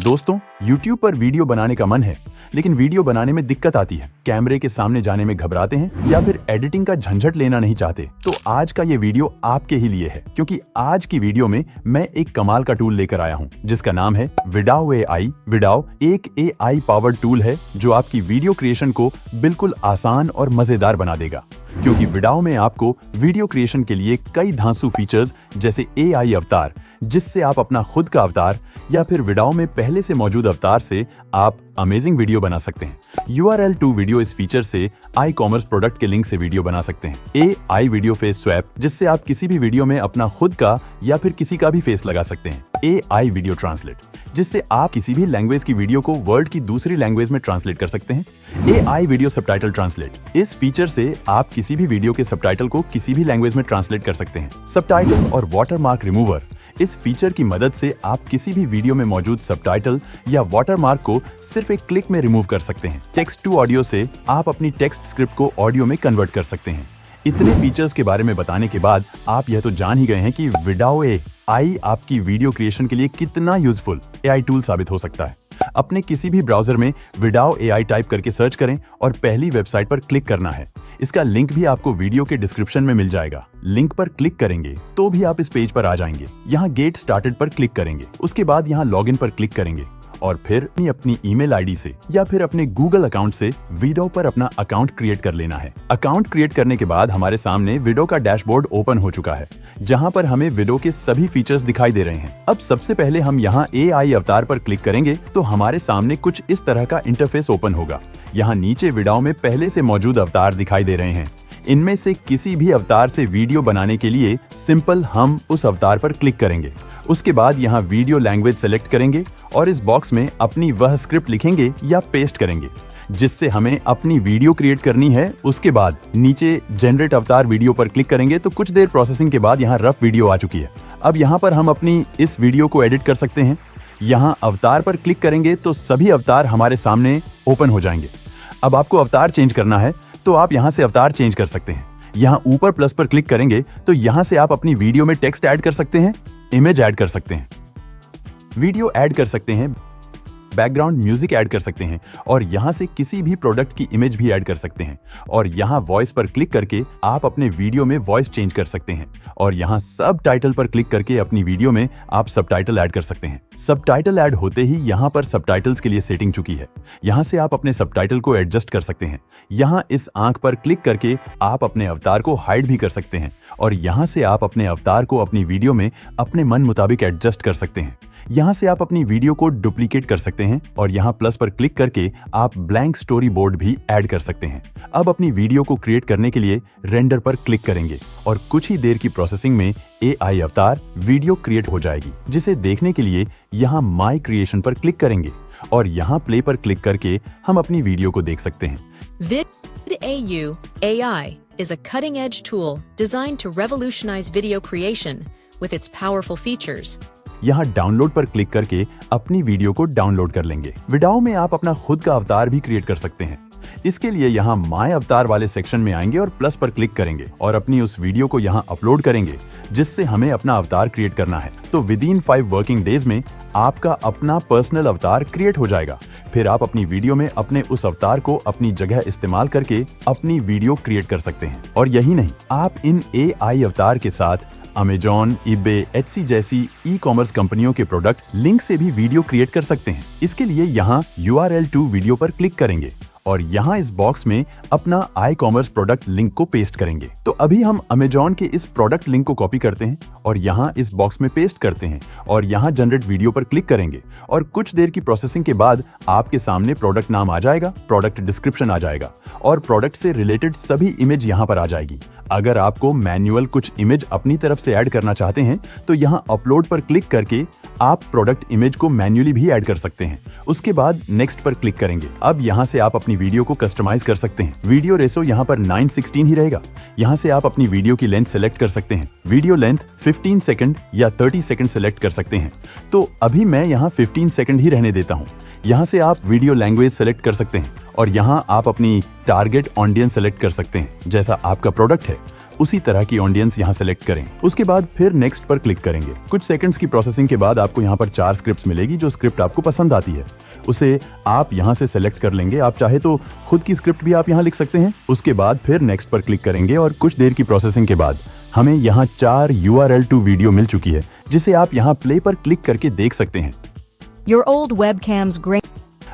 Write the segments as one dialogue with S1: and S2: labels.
S1: दोस्तों, YouTube पर video बनाने का मन है, लेकिन वीडियो बनाने में दिक्कत आती है। कैमरे के सामने जाने में घबराते हैं या फिर एडिटिंग का झंझट लेना नहीं चाहते। तो आज का ये वीडियो आपके ही लिए है, क्योंकि आज की वीडियो में मैं एक कमाल का टूल लेकर आया हूँ, जिसका नाम है विडाओ AI। विडाओ एक AI पावर्ड टूल है जो आपकी वीडियो क्रिएशन को बिल्कुल आसान और मजेदार बना देगा। क्योंकि विडाओ में आपको वीडियो क्रिएशन के लिए कई धांसू फीचर्स जैसे AI अवतार, जिससे आप अपना खुद का अवतार या फिर विडाओ में पहले से मौजूद अवतार से आप अमेजिंग वीडियो बना सकते हैं। URL टू वीडियो इस फीचर से i-कॉमर्स प्रोडक्ट के लिंक से वीडियो बना सकते हैं। AI वीडियो फेस स्वैप, जिससे आप किसी भी वीडियो में अपना खुद का या फिर किसी का भी फेस लगा सकते हैं। AI वीडियो ट्रांसलेट, जिससे आप किसी भी लैंग्वेज की वीडियो को वर्ल्ड की दूसरी लैंग्वेज में ट्रांसलेट कर सकते हैं। AI वीडियो सबटाइटल ट्रांसलेट, इस फीचर से आप किसी भी वीडियो के सबटाइटल को किसी भी लैंग्वेज में ट्रांसलेट कर सकते हैं। सबटाइटल और वाटरमार्क रिमूवर, इस फीचर की मदद से आप किसी भी वीडियो में मौजूद सबटाइटल या वाटरमार्क को सिर्फ एक क्लिक में रिमूव कर सकते हैं। टेक्स्ट टू ऑडियो से आप अपनी टेक्स्ट स्क्रिप्ट को ऑडियो में कन्वर्ट कर सकते हैं। इतने फीचर्स के बारे में बताने के बाद आप यह तो जान ही गए हैं कि विडाओ AI आपकी वीडियो क्रिएशन के लिए कितना यूजफुल AI टूल साबित हो सकता है। अपने किसी भी ब्राउजर में विडाओ AI टाइप करके सर्च करें और पहली वेबसाइट पर क्लिक करना है। इसका लिंक भी आपको वीडियो के डिस्क्रिप्शन में मिल जाएगा। लिंक पर क्लिक करेंगे तो भी आप इस पेज पर आ जाएंगे। यहाँ गेट स्टार्टेड पर क्लिक करेंगे, उसके बाद यहाँ लॉगिन पर क्लिक करेंगे और फिर अपनी ईमेल आईडी से या फिर अपने गूगल अकाउंट से विडो पर अपना अकाउंट क्रिएट कर लेना है। अकाउंट क्रिएट करने के बाद हमारे सामने विडो का डैशबोर्ड ओपन हो चुका है, जहां पर हमें विडो के सभी फीचर्स दिखाई दे रहे हैं। अब सबसे पहले हम यहाँ AI अवतार पर क्लिक करेंगे तो हमारे सामने कुछ इस तरह का इंटरफेस ओपन होगा। यहाँ नीचे विडाओ में पहले से मौजूद अवतार दिखाई दे रहे हैं। इनमें से किसी भी अवतार से वीडियो बनाने के लिए सिंपल हम उस अवतार पर क्लिक करेंगे। उसके बाद यहाँ वीडियो लैंग्वेज सेलेक्ट करेंगे और इस बॉक्स में अपनी वह स्क्रिप्ट लिखेंगे या पेस्ट करेंगे जिससे हमें अपनी वीडियो क्रिएट करनी है। उसके बाद नीचे जनरेट अवतार वीडियो पर क्लिक करेंगे तो कुछ देर प्रोसेसिंग के बाद यहाँ रफ वीडियो आ चुकी है। अब यहाँ पर हम अपनी इस वीडियो को एडिट कर सकते हैं। यहाँ अवतार पर क्लिक करेंगे तो सभी अवतार हमारे सामने ओपन हो जाएंगे। अब आपको अवतार चेंज करना है तो आप यहाँ से अवतार चेंज कर सकते हैं। यहाँ ऊपर प्लस पर क्लिक करेंगे तो यहाँ से आप अपनी वीडियो में टेक्स्ट ऐड कर सकते हैं, इमेज ऐड कर सकते हैं, वीडियो ऐड कर सकते हैं, बैकग्राउंड म्यूजिक ऐड कर सकते हैं और यहाँ से किसी भी प्रोडक्ट की इमेज भी ऐड कर सकते हैं। और यहाँ वॉइस पर क्लिक करके आप अपने वीडियो में वॉइस चेंज कर सकते हैं और यहाँ सब टाइटल पर क्लिक करके अपनी वीडियो में आप सबटाइटल ऐड कर सकते हैं। सबटाइटल ऐड होते ही यहाँ पर सबटाइटल्स के लिए सेटिंग चुकी है। यहाँ से आप अपने सबटाइटल को एडजस्ट कर सकते हैं। यहाँ इस आंख पर क्लिक करके आप अपने अवतार को हाइड भी कर सकते हैं और यहाँ से आप अपने अवतार को अपनी वीडियो में अपने मन मुताबिक एडजस्ट कर सकते हैं। यहाँ से आप अपनी वीडियो को डुप्लीकेट कर सकते हैं और यहाँ प्लस पर क्लिक करके आप ब्लैंक स्टोरी बोर्ड भी ऐड कर सकते हैं। अब अपनी वीडियो को क्रिएट करने के लिए रेंडर पर क्लिक करेंगे और कुछ ही देर की प्रोसेसिंग में AI अवतार वीडियो क्रिएट हो जाएगी, जिसे देखने के लिए यहाँ माई क्रिएशन पर क्लिक करेंगे और यहाँ प्ले पर क्लिक करके हम अपनी वीडियो को देख सकते हैं।
S2: VidAU AI is a cutting-edge tool designed to revolutionize video creation with its powerful features.
S1: यहाँ डाउनलोड पर क्लिक करके अपनी वीडियो को डाउनलोड कर लेंगे। विडाओ में आप अपना खुद का अवतार भी क्रिएट कर सकते हैं। इसके लिए यहाँ माय अवतार वाले सेक्शन में आएंगे और प्लस पर क्लिक करेंगे और अपनी उस वीडियो को यहाँ अपलोड करेंगे जिससे हमें अपना अवतार क्रिएट करना है। तो विदिन 5 वर्किंग डेज में आपका अपना पर्सनल अवतार क्रिएट हो जाएगा। फिर आप अपनी वीडियो में अपने उस अवतार को अपनी जगह इस्तेमाल करके अपनी वीडियो क्रिएट कर सकते हैं। और यही नहीं, आप इन AI अवतार के साथ Amazon, eBay, Etsy जैसी ई-कॉमर्स कंपनियों के प्रोडक्ट लिंक से भी वीडियो क्रिएट कर सकते हैं। इसके लिए यहाँ URL टू वीडियो पर क्लिक करेंगे और यहाँ इस बॉक्स में अपना i-कॉमर्स प्रोडक्ट लिंक को पेस्ट करेंगे। तो अभी हम Amazon के इस प्रोडक्ट लिंक को कॉपी करते हैं और यहाँ इस बॉक्स में पेस्ट करते हैं और यहाँ जनरेट वीडियो पर क्लिक करेंगे और कुछ देर की प्रोसेसिंग के बाद आपके सामने प्रोडक्ट नाम आ जाएगा, प्रोडक्ट डिस्क्रिप्शन आ जाएगा और प्रोडक्ट से रिलेटेड सभी इमेज यहाँ पर आ जाएगी। अगर आपको मैन्युअल कुछ इमेज अपनी तरफ से ऐड करना चाहते हैं तो यहाँ अपलोड पर क्लिक करके आप प्रोडक्ट इमेज को मैन्युअली भी ऐड कर सकते हैं। उसके बाद नेक्स्ट पर क्लिक करेंगे। अब यहाँ से आप अपनी वीडियो को कस्टमाइज कर सकते हैं। वीडियो रेशो यहाँ पर 9:16 ही रहेगा। यहाँ से आप अपनी वीडियो की लेंथ सेलेक्ट कर सकते हैं। वीडियो लेंथ 15 सेकंड या 30 सेकंड सेलेक्ट कर सकते हैं। तो अभी मैं यहाँ 15 सेकंड ही रहने देता हूँ। यहाँ से आप वीडियो लैंग्वेज सेलेक्ट कर सकते हैं और यहाँ आप अपनी टारगेट ऑडियंस सेलेक्ट कर सकते हैं जैसा आपका प्रोडक्ट है। उसी तरह की ऑडियंस यहाँ सेलेक्ट करें। उसके बाद फिर नेक्स्ट पर क्लिक करेंगे। कुछ सेकंड्स की प्रोसेसिंग के बाद आपको यहाँ पर 4 स्क्रिप्ट्स मिलेगी। जो स्क्रिप्ट आपको पसंद आती है उसे आप यहाँ से सेलेक्ट कर लेंगे। आप चाहे तो खुद की स्क्रिप्ट भी आप यहाँ लिख सकते हैं। उसके बाद फिर नेक्स्ट पर क्लिक करेंगे और कुछ देर की प्रोसेसिंग के बाद हमें यहाँ 4 URL टू वीडियो मिल चुकी है, जिसे आप यहाँ प्ले पर क्लिक करके देख सकते हैं।
S3: Your old webcam's great.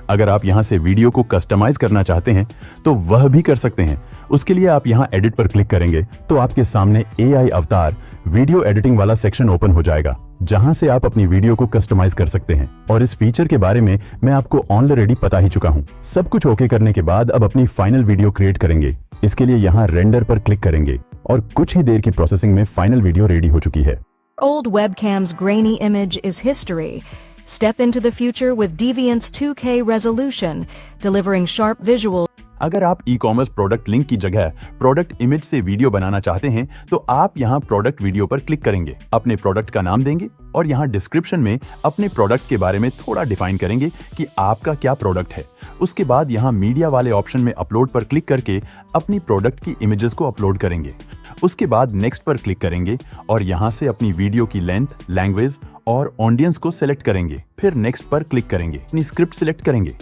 S1: अगर आप यहाँ से वीडियो को कस्टमाइज करना चाहते हैं तो वह भी कर सकते हैं। उसके लिए आप यहाँ एडिट पर क्लिक करेंगे तो आपके सामने AI अवतार वीडियो एडिटिंग वाला सेक्शन ओपन हो जाएगा, जहां से आप अपनी वीडियो को कस्टमाइज कर सकते हैं। और इस फीचर के बारे में मैं आपको ऑलरेडी पता ही चुका हूं। सब कुछ ओके करने के बाद अब अपनी फाइनल वीडियो क्रिएट करेंगे। इसके लिए यहाँ रेंडर पर क्लिक करेंगे और कुछ ही देर की प्रोसेसिंग में फाइनल वीडियो रेडी हो चुकी है।
S3: Old webcam's grainy image is history. Step into the future with Deviant's 2K resolution, delivering sharp visuals.
S1: अगर आप ई-कॉमर्स प्रोडक्ट लिंक की जगह प्रोडक्ट इमेज से वीडियो बनाना चाहते हैं तो आप यहाँ प्रोडक्ट वीडियो पर क्लिक करेंगे, अपने प्रोडक्ट का नाम देंगे और यहाँ डिस्क्रिप्शन में अपने प्रोडक्ट के बारे में थोड़ा डिफाइन करेंगे कि आपका क्या प्रोडक्ट है। उसके बाद यहाँ मीडिया वाले ऑप्शन में अपलोड पर क्लिक करके अपनी प्रोडक्ट की इमेजेस को अपलोड करेंगे। उसके बाद नेक्स्ट पर क्लिक करेंगे और यहाँ से अपनी वीडियो की लेंथ, लैंग्वेज और ऑडियंस को सिलेक्ट करेंगे। फिर नेक्स्ट पर क्लिक करेंगे, अपनी स्क्रिप्ट सिलेक्ट करेंगे,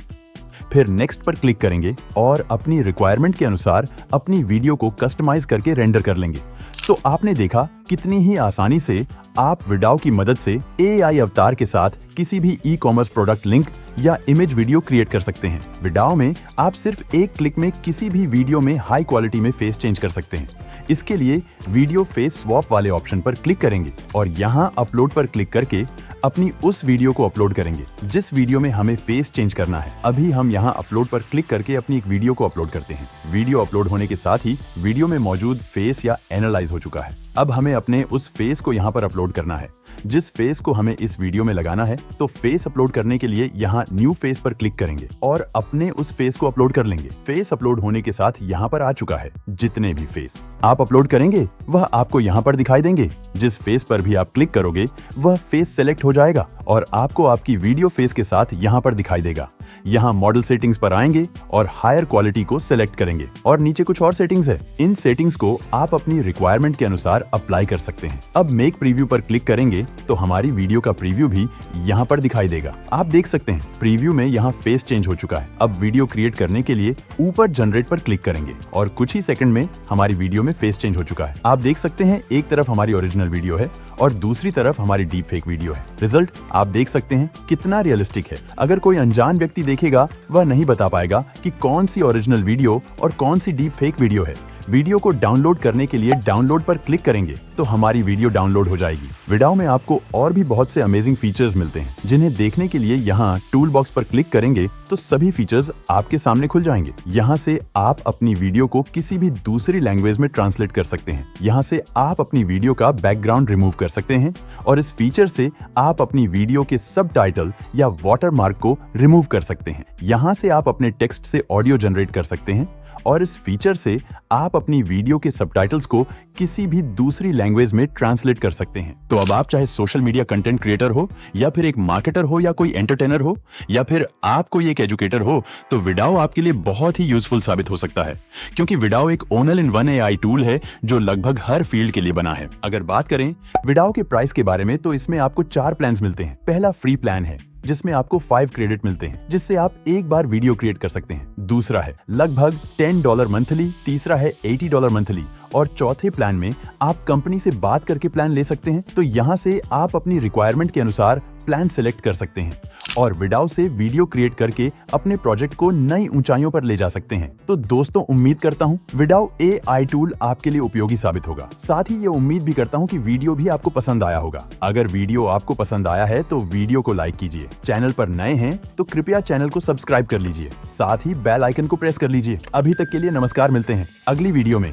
S1: फिर नेक्स्ट पर क्लिक करेंगे और अपनी रिक्वायरमेंट के अनुसार अपनी वीडियो को कस्टमाइज करके रेंडर कर लेंगे। तो आपने देखा कितनी ही आसानी से आप विडाओ की मदद से AI अवतार के साथ किसी भी ई-कॉमर्स प्रोडक्ट लिंक या इमेज वीडियो क्रिएट कर सकते हैं। विडाओ में आप सिर्फ एक क्लिक में किसी भी वीडियो में हाई क्वालिटी में फेस चेंज कर सकते हैं। इसके लिए वीडियो फेस स्वैप वाले ऑप्शन पर क्लिक करेंगे और यहाँ अपलोड पर क्लिक करके अपनी उस वीडियो को अपलोड करेंगे जिस वीडियो में हमें फेस चेंज करना है। अभी हम यहाँ अपलोड पर क्लिक करके अपनी एक वीडियो को अपलोड करते हैं। वीडियो अपलोड होने के साथ ही वीडियो में मौजूद फेस या एनालाइज हो चुका है। अब हमें अपने उस फेस को यहाँ पर अपलोड करना है जिस फेस को हमें इस वीडियो में लगाना है। तो फेस अपलोड करने के लिए यहाँ न्यू फेस पर क्लिक करेंगे और अपने उस फेस को अपलोड कर लेंगे। फेस अपलोड होने के साथ यहाँ पर आ चुका है। जितने भी फेस आप अपलोड करेंगे वह आपको यहाँ पर दिखाई देंगे। जिस फेस पर भी आप क्लिक करोगे वह फेस सेलेक्ट हो जाएगा और आपको आपकी वीडियो फेस के साथ यहाँ पर दिखाई देगा। यहाँ मॉडल सेटिंग्स पर आएंगे और हायर क्वालिटी को सिलेक्ट करेंगे और नीचे कुछ और सेटिंग्स है। इन सेटिंग्स को आप अपनी रिक्वायरमेंट के अनुसार अप्लाई कर सकते हैं। अब मेक प्रीव्यू पर क्लिक करेंगे तो हमारी वीडियो का प्रीव्यू भी यहाँ पर दिखाई देगा। आप देख सकते हैं प्रीव्यू में यहाँ फेस चेंज हो चुका है। अब वीडियो क्रिएट करने के लिए ऊपर जनरेट पर क्लिक करेंगे और कुछ ही सेकंड में हमारी वीडियो में फेस चेंज हो चुका है। आप देख सकते हैं एक तरफ हमारी ओरिजिनल वीडियो है और दूसरी तरफ हमारी डीप फेक वीडियो है। रिजल्ट आप देख सकते हैं कितना रियलिस्टिक है। अगर कोई अनजान व्यक्ति देखेगा वह नहीं बता पाएगा कि कौन सी ओरिजिनल वीडियो और कौन सी डीप फेक वीडियो है। वीडियो को डाउनलोड करने के लिए डाउनलोड पर क्लिक करेंगे तो हमारी वीडियो डाउनलोड हो जाएगी। विडाओ में आपको और भी बहुत से अमेजिंग फीचर्स मिलते हैं जिन्हें देखने के लिए यहाँ टूल बॉक्स पर क्लिक करेंगे तो सभी फीचर्स आपके सामने खुल जाएंगे। यहाँ से आप अपनी वीडियो को किसी भी दूसरी लैंग्वेज में ट्रांसलेट कर सकते हैं। यहाँ से आप अपनी वीडियो का बैकग्राउंड रिमूव कर सकते हैं और इस फीचर से आप अपनी वीडियो के सबटाइटल या वाटरमार्क को रिमूव कर सकते हैं। यहाँ से आप अपने टेक्स्ट से ऑडियो जनरेट कर सकते हैं और इस फीचर से आप अपनी वीडियो के सबटाइटल्स को किसी भी दूसरी लैंग्वेज में ट्रांसलेट कर सकते हैं। तो अब आप चाहे सोशल मीडिया कंटेंट क्रिएटर हो या फिर एक मार्केटर हो या कोई एंटरटेनर हो या फिर आप कोई एक एजुकेटर हो तो विडाओ आपके लिए बहुत ही यूजफुल साबित हो सकता है, क्योंकि विडाओ एक all in one AI tool है जो लगभग हर फील्ड के लिए बना है। अगर बात करें विडाओ के प्राइस के बारे में तो इसमें आपको 4 प्लान्स मिलते हैं। पहला फ्री प्लान है जिसमें आपको 5 क्रेडिट मिलते हैं जिससे आप एक बार वीडियो क्रिएट कर सकते हैं। दूसरा है लगभग $10 मंथली, तीसरा है $80 मंथली और चौथे प्लान में आप कंपनी से बात करके प्लान ले सकते हैं। तो यहाँ से आप अपनी रिक्वायरमेंट के अनुसार प्लान सिलेक्ट कर सकते हैं और विडाओ से वीडियो क्रिएट करके अपने प्रोजेक्ट को नई ऊंचाइयों पर ले जा सकते हैं। तो दोस्तों उम्मीद करता हूँ विडाओ AI टूल आपके लिए उपयोगी साबित होगा। साथ ही ये उम्मीद भी करता हूँ कि वीडियो भी आपको पसंद आया होगा। अगर वीडियो आपको पसंद आया है तो वीडियो को लाइक कीजिए। चैनल पर नए हैं तो कृपया चैनल को सब्सक्राइब कर लीजिए। साथ ही बेल आइकन को प्रेस कर लीजिए। अभी तक के लिए नमस्कार, मिलते हैं अगली वीडियो में।